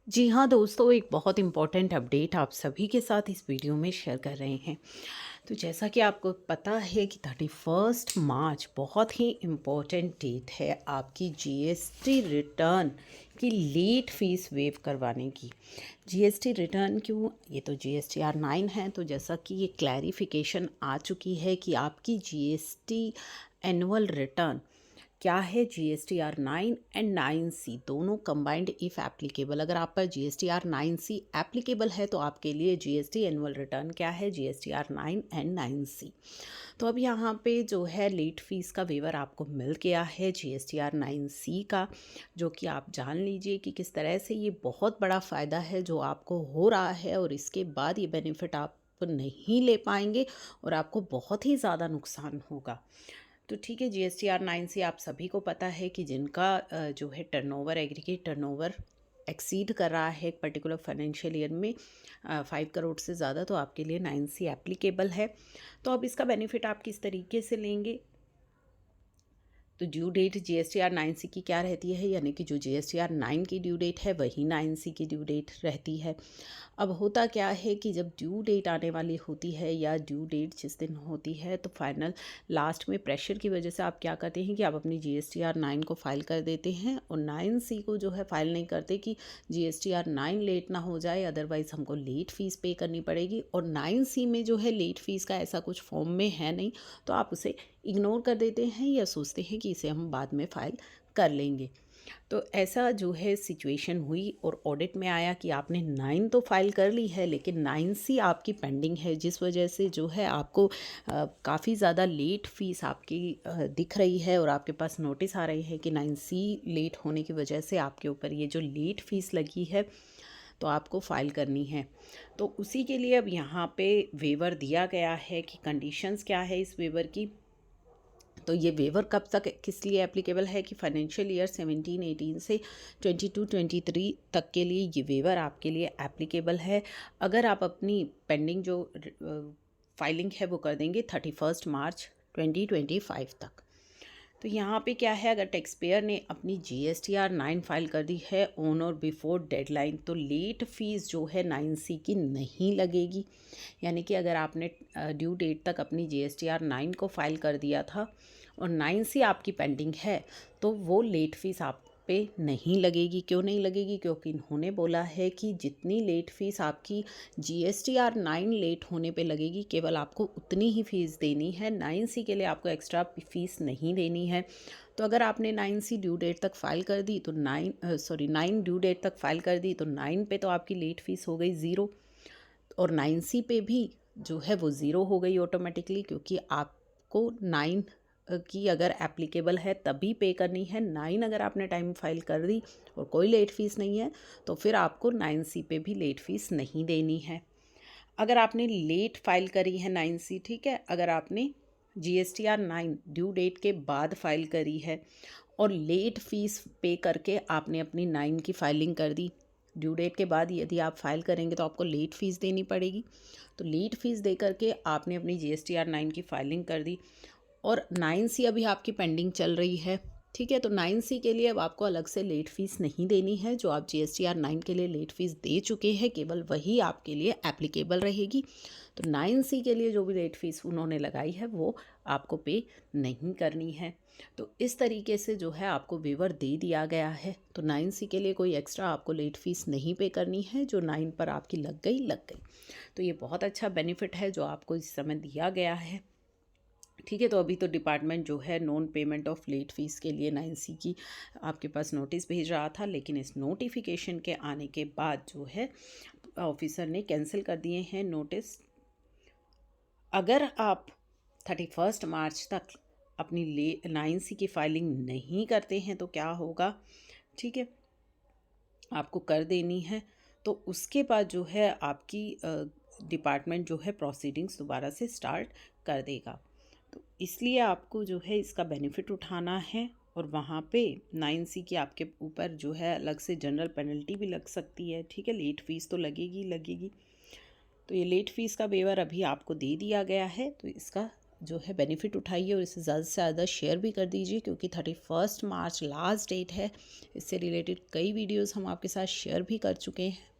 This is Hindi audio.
जी हाँ दोस्तों, एक बहुत इम्पोर्टेंट अपडेट आप सभी के साथ इस वीडियो में शेयर कर रहे हैं। तो जैसा कि आपको पता है कि 31 मार्च बहुत ही इम्पोर्टेंट डेट है आपकी जीएसटी रिटर्न की लेट फीस वेव करवाने की। जीएसटी रिटर्न क्यों? ये तो जीएसटीआर 9 है। तो जैसा कि ये क्लैरिफिकेशन आ चुकी है कि आपकी जीएसटी एनुअल रिटर्न क्या है, GSTR 9 एंड 9C दोनों कंबाइंड इफ़ एप्लीकेबल। अगर आप पर GSTR 9C एप्लीकेबल है तो आपके लिए जीएसटी एनुअल रिटर्न क्या है, GSTR 9 एंड 9C। तो अब यहाँ पे जो है लेट फीस का वेवर आपको मिल गया है GSTR 9C का, जो कि आप जान लीजिए कि किस तरह से ये बहुत बड़ा फ़ायदा है जो आपको हो रहा है, और इसके बाद ये बेनिफिट आप नहीं ले पाएंगे और आपको बहुत ही ज़्यादा नुकसान होगा। तो ठीक है, GSTR 9 से आप सभी को पता है कि जिनका जो है टर्नओवर, एग्रीगेट टर्नओवर एक्सीड कर रहा है एक पर्टिकुलर फाइनेंशियल ईयर में 5 करोड़ से ज़्यादा, तो आपके लिए 9C एप्लीकेबल है। तो अब इसका बेनिफिट आप किस तरीके से लेंगे? तो ड्यू डेट GSTR 9C की क्या रहती है, यानी कि जो GSTR 9 की ड्यू डेट है वही 9C की ड्यू डेट रहती है। अब होता क्या है कि जब ड्यू डेट आने वाली होती है या ड्यू डेट जिस दिन होती है, तो फाइनल लास्ट में प्रेशर की वजह से आप क्या करते हैं कि आप अपनी GSTR 9 को फाइल कर देते हैं और 9C को जो है फाइल नहीं करते कि GSTR 9 लेट ना हो जाए, अदरवाइज़ हमको लेट फ़ीस पे करनी पड़ेगी। और 9C में जो है लेट फ़ीस का ऐसा कुछ फॉर्म में है नहीं, तो आप उसे इग्नोर कर देते हैं या सोचते हैं कि इसे हम बाद में फ़ाइल कर लेंगे। तो ऐसा जो है सिचुएशन हुई और ऑडिट में आया कि आपने 9 तो फाइल कर ली है, लेकिन 9C आपकी पेंडिंग है, जिस वजह से जो है आपको काफ़ी ज़्यादा लेट फीस आपकी दिख रही है और आपके पास नोटिस आ रही है कि 9C लेट होने की वजह से आपके ऊपर ये जो लेट फीस लगी है तो आपको फ़ाइल करनी है। तो उसी के लिए अब यहाँ पे वेवर दिया गया है कि कंडीशंस क्या है इस वेवर की। तो ये वेवर कब तक किस लिए एप्लीकेबल है कि फाइनेंशियल ईयर 17-18 से 22-23 तक के लिए ये वेवर आपके लिए एप्लीकेबल है। अगर आप अपनी पेंडिंग जो फाइलिंग है वो कर देंगे 31 मार्च 2025 तक। तो यहाँ पे क्या है, अगर टैक्स पेयर ने अपनी GSTR 9 फाइल कर दी है ऑन और बिफोर डेडलाइन, तो लेट फीस जो है 9C की नहीं लगेगी। यानी कि अगर आपने ड्यू डेट तक अपनी GSTR 9 को फाइल कर दिया था और 9C आपकी पेंडिंग है, तो वो लेट फीस आप पे नहीं लगेगी। क्यों नहीं लगेगी? क्योंकि इन्होंने बोला है कि जितनी लेट फीस आपकी GSTR 9 लेट होने पे लगेगी, केवल आपको उतनी ही फ़ीस देनी है। 9C के लिए आपको एक्स्ट्रा फ़ीस नहीं देनी है। तो अगर आपने 9C ड्यू डेट तक फ़ाइल कर दी तो 9 ड्यू डेट तक फ़ाइल कर दी तो 9 पे तो आपकी लेट फ़ीस हो गई ज़ीरो, और 9C पे भी जो है वो ज़ीरो हो गई ऑटोमेटिकली, क्योंकि आपको 9 की अगर एप्लीकेबल है तभी पे करनी है। 9 अगर आपने टाइम फाइल कर दी और कोई लेट फ़ीस नहीं है, तो फिर आपको 9C पे भी लेट फ़ीस नहीं देनी है। अगर आपने लेट फाइल करी है 9C, ठीक है, अगर आपने GSTR 9 ड्यू डेट के बाद फाइल करी है और लेट फीस पे करके आपने अपनी 9 की फाइलिंग कर दी, ड्यू डेट के बाद यदि आप फाइल करेंगे तो आपको लेट फ़ीस देनी पड़ेगी। तो लेट फ़ीस दे करके आपने अपनी GSTR 9 की फाइलिंग कर दी और 9C अभी आपकी पेंडिंग चल रही है, ठीक है। तो 9C के लिए अब आपको अलग से लेट फ़ीस नहीं देनी है। जो आप GSTR 9 के लिए लेट फ़ीस दे चुके हैं, केवल वही आपके लिए एप्लीकेबल रहेगी। तो 9C के लिए जो भी लेट फ़ीस उन्होंने लगाई है वो आपको पे नहीं करनी है। तो इस तरीके से जो है आपको वेवर दे दिया गया है। तो 9C के लिए कोई एक्स्ट्रा आपको लेट फ़ीस नहीं पे करनी है। जो 9 पर आपकी लग गई लग गई। तो ये बहुत अच्छा बेनिफिट है जो आपको इस समय दिया गया है, ठीक है। तो अभी तो डिपार्टमेंट जो है non payment of late fees के लिए 9C की आपके पास नोटिस भेज रहा था, लेकिन इस नोटिफिकेशन के आने के बाद जो है ऑफिसर ने कैंसिल कर दिए हैं नोटिस। अगर आप 31 मार्च तक अपनी 9C की फाइलिंग नहीं करते हैं तो क्या होगा, ठीक है, आपको कर देनी है। तो उसके बाद जो है आपकी डिपार्टमेंट जो है प्रोसीडिंग्स दोबारा से स्टार्ट कर देगा। तो इसलिए आपको जो है इसका बेनिफिट उठाना है, और वहाँ पे 9C की आपके ऊपर जो है अलग से जनरल पेनल्टी भी लग सकती है, ठीक है। लेट फीस तो लगेगी लगेगी। तो ये लेट फीस का वेवर अभी आपको दे दिया गया है, तो इसका जो है बेनिफिट उठाइए और इसे ज़्यादा से ज़्यादा शेयर भी कर दीजिए, क्योंकि 31 मार्च लास्ट डेट है। इससे रिलेटेड कई वीडियोस हम आपके साथ शेयर भी कर चुके हैं।